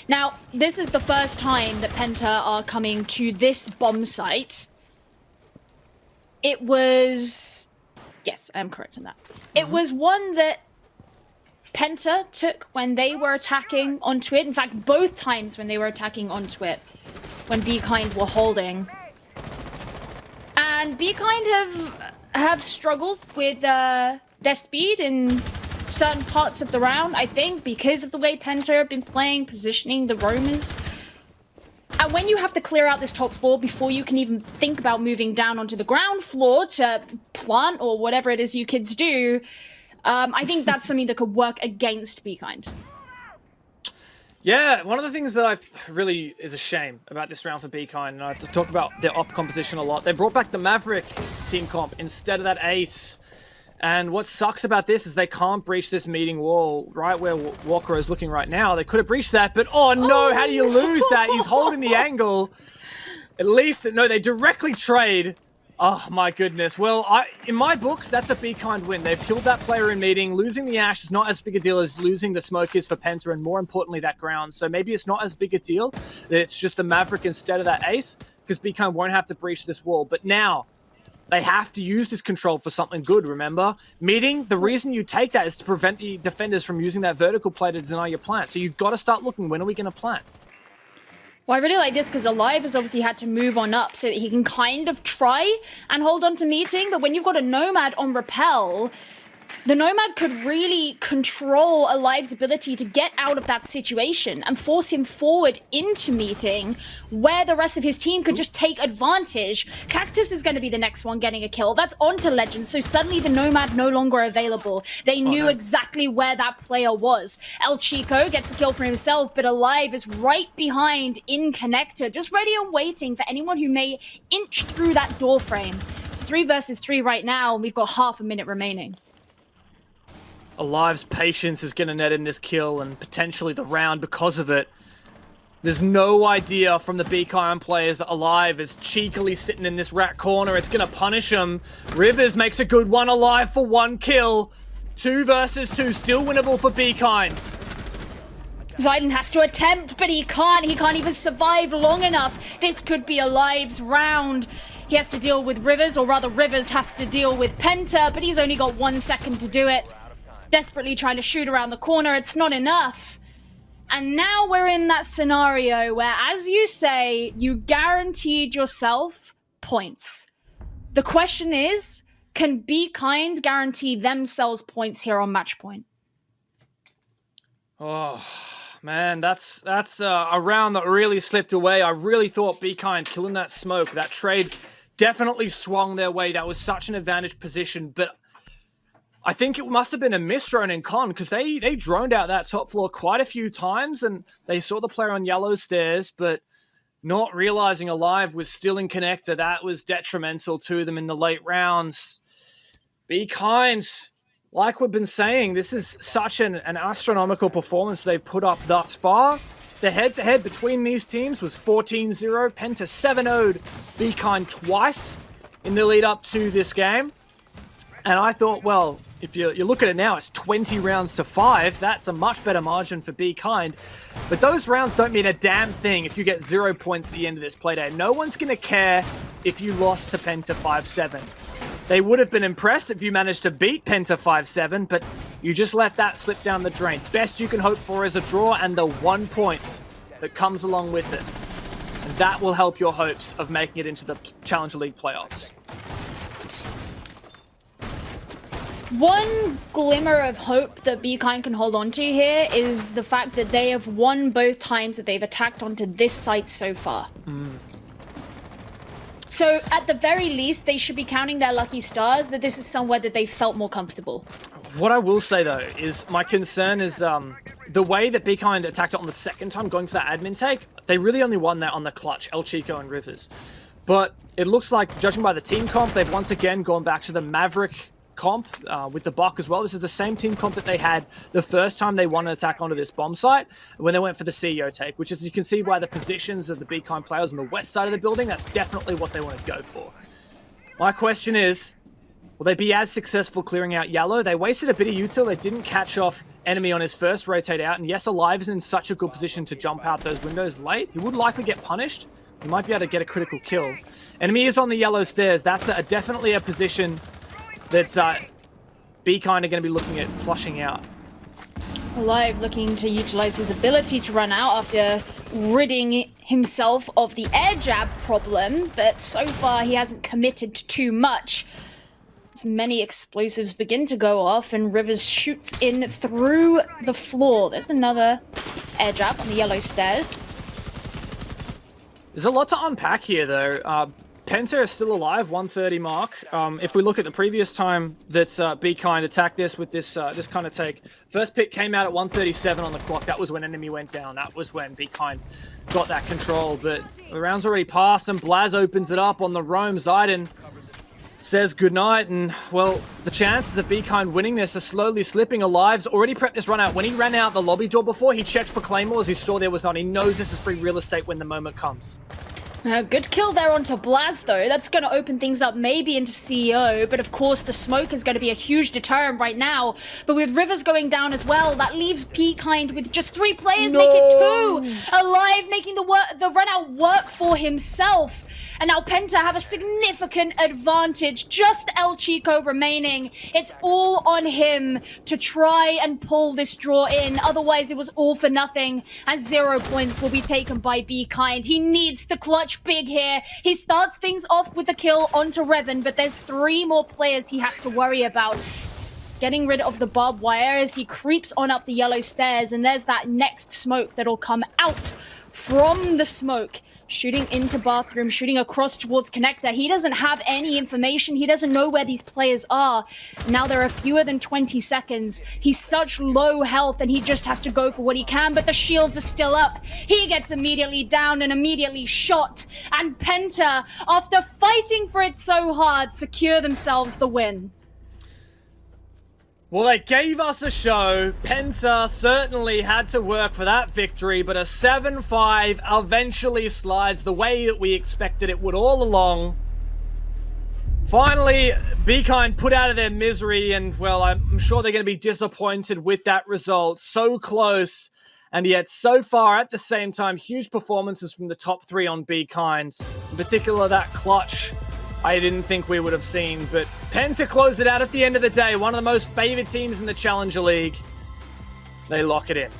Now, this is the first time that Penta are coming to this bomb site. It was... Yes, I am correct in that. It was one that Penta took when they were attacking onto it. In fact, both times when they were attacking onto it, when Bekind were holding. And Bekind have struggled with their speed in certain parts of the round, I think, because of the way Penta have been playing, positioning the roamers. And when you have to clear out this top floor before you can even think about moving down onto the ground floor to plant or whatever it is you kids do, I think that's something that could work against Bekind. Yeah, one of the things that I really is a shame about this round for Bekind, and I have to talk about their op composition a lot. They brought back the Maverick team comp instead of that Ace. And what sucks about this is they can't breach this meeting wall right where Walker is looking right now. They could have breached that, but oh no, how do you lose that? He's holding the angle. At least, no, they directly trade. Oh my goodness. Well, in my books, that's a Bekind win. They've killed that player in meeting. Losing the Ashe is not as big a deal as losing the smoke is for Penta, and more importantly, that ground. So maybe it's not as big a deal that it's just the Maverick instead of that ace, because Bekind won't have to breach this wall. But now, they have to use this control for something good, remember? Meeting, the reason you take that is to prevent the defenders from using that vertical play to deny your plant. So you've got to start looking, when are we going to plant? Well, I really like this because Alive has obviously had to move on up so that he can kind of try and hold on to meeting. But when you've got a Nomad on Repel, the Nomad could really control Alive's ability to get out of that situation and force him forward into meeting, where the rest of his team could just take advantage. Cactus is going to be the next one getting a kill. That's onto Legend, so suddenly the Nomad no longer available. They knew exactly where that player was. El Chico gets a kill for himself, but Alive is right behind in Connector, just ready and waiting for anyone who may inch through that door frame. It's 3 versus 3 right now, and we've got half a minute remaining. Alive's patience is going to net him this kill and potentially the round because of it. There's no idea from the Bekind players that Alive is cheekily sitting in this rat corner. It's going to punish him. Rivers makes a good one. Alive for 1 kill. 2 versus 2, still winnable for Bekind. Zayden has to attempt, but he can't. He can't even survive long enough. This could be Alive's round. He has to deal with Rivers, or rather Rivers has to deal with Penta, but he's only got 1 second to do it. Desperately trying to shoot around the corner, it's not enough. And now we're in that scenario where, as you say, you guaranteed yourself points. The question is, can Bekind guarantee themselves points here on match point? Oh, man, that's a round that really slipped away. I really thought Bekind killing that smoke, that trade definitely swung their way. That was such an advantage position, but I think it must have been a miss drone in con, because they droned out that top floor quite a few times, and they saw the player on yellow stairs, but not realizing Alive was still in connector. That was detrimental to them in the late rounds. Bekind, like we've been saying, this is such an astronomical performance they've put up thus far. The head-to-head between these teams was 14-0. Penta 7-0'd Bekind twice in the lead up to this game. And I thought, well, if you look at it now, it's 20 rounds to 5. That's a much better margin for Bekind. But those rounds don't mean a damn thing if you get 0 points at the end of this playday. No one's going to care if you lost to Penta 5-7. They would have been impressed if you managed to beat Penta 5-7, but you just let that slip down the drain. Best you can hope for is a draw and the 1 point that comes along with it. And that will help your hopes of making it into the Challenger League playoffs. One glimmer of hope that Bekind can hold on to here is the fact that they have won both times that they've attacked onto this site so far. So at the very least, they should be counting their lucky stars that this is somewhere that they felt more comfortable. What I will say, though, is my concern is the way that Bekind attacked it on the second time, going for that admin take, they really only won that on the clutch, El Chico and Rivers. But it looks like, judging by the team comp, they've once again gone back to the Maverick comp with the Buck as well. This is the same team comp that they had the first time they won an attack onto this bomb site when they went for the CEO take, which is, you can see by the positions of the Bekind players on the west side of the building, that's definitely what they want to go for. My question is, will they be as successful clearing out yellow? They wasted a bit of util. They didn't catch off enemy on his first rotate out, and yes, Alive is in such a good position to jump out those windows late. He would likely get punished. He might be able to get a critical kill. Enemy is on the yellow stairs. That's definitely a position that's Bekind are going to be looking at flushing out. Alive looking to utilize his ability to run out after ridding himself of the air jab problem, but so far he hasn't committed too much. As many explosives begin to go off and Rivers shoots in through the floor. There's another air jab on the yellow stairs. There's a lot to unpack here, though. Penta is still alive, 130 mark. If we look at the previous time that Bekind attacked this with this kind of take, first pick came out at 137 on the clock. That was when enemy went down. That was when Bekind got that control. But the round's already passed, and Blaz opens it up on the roam. Zayden says goodnight, and, well, the chances of Bekind winning this are slowly slipping. Alive's already prepped this run out. When he ran out the lobby door before, he checked for claymores. He saw there was none. He knows this is free real estate when the moment comes. Good kill there onto Blaz, though. That's going to open things up maybe into CEO, but of course the smoke is going to be a huge deterrent right now. But with Rivers going down as well, that leaves Bekind with just 3 players, make it 2 alive, making the run-out work for himself. And now Penta have a significant advantage, just El Chico remaining. It's all on him to try and pull this draw in, otherwise it was all for nothing, and 0 points will be taken by Bekind. He needs the clutch big here. He starts things off with a kill onto Revan, but there's 3 more players he has to worry about. Getting rid of the barbed wire as he creeps on up the yellow stairs, and there's that next smoke that'll come out from the smoke. Shooting into bathroom, shooting across towards connector. He doesn't have any information. He doesn't know where these players are. Now there are fewer than 20 seconds. He's such low health and he just has to go for what he can, but the shields are still up. He gets immediately down and immediately shot. And Penta, after fighting for it so hard, secure themselves the win. Well, they gave us a show. Penta certainly had to work for that victory, but a 7-5 eventually slides the way that we expected it would all along. Finally, Bekind put out of their misery, and, well, I'm sure they're going to be disappointed with that result. So close, and yet so far at the same time, huge performances from the top 3 on Bekind. In particular, that clutch I didn't think we would have seen, but Penta closed it out at the end of the day. One of the most favored teams in the Challenger League. They lock it in.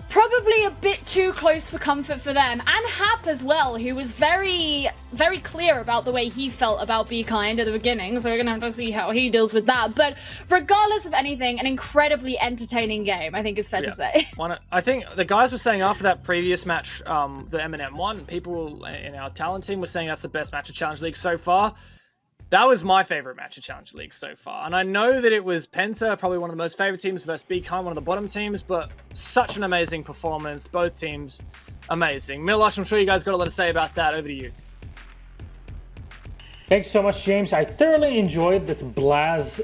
Probably a bit too close for comfort for them. And Hap as well, who was very, very clear about the way he felt about Bekind at the beginning. So we're going to have to see how he deals with that. But regardless of anything, an incredibly entertaining game, I think is fair to say. I think the guys were saying after that previous match, the M&M one, people in our talent team were saying that's the best match of Challenge League so far. That was my favorite match of Challenge League so far. And I know that it was Penta, probably one of the most favorite teams, versus Bekind, one of the bottom teams, but such an amazing performance. Both teams, amazing. Milosh, I'm sure you guys got a lot to say about that. Over to you. Thanks so much, James. I thoroughly enjoyed this Blaz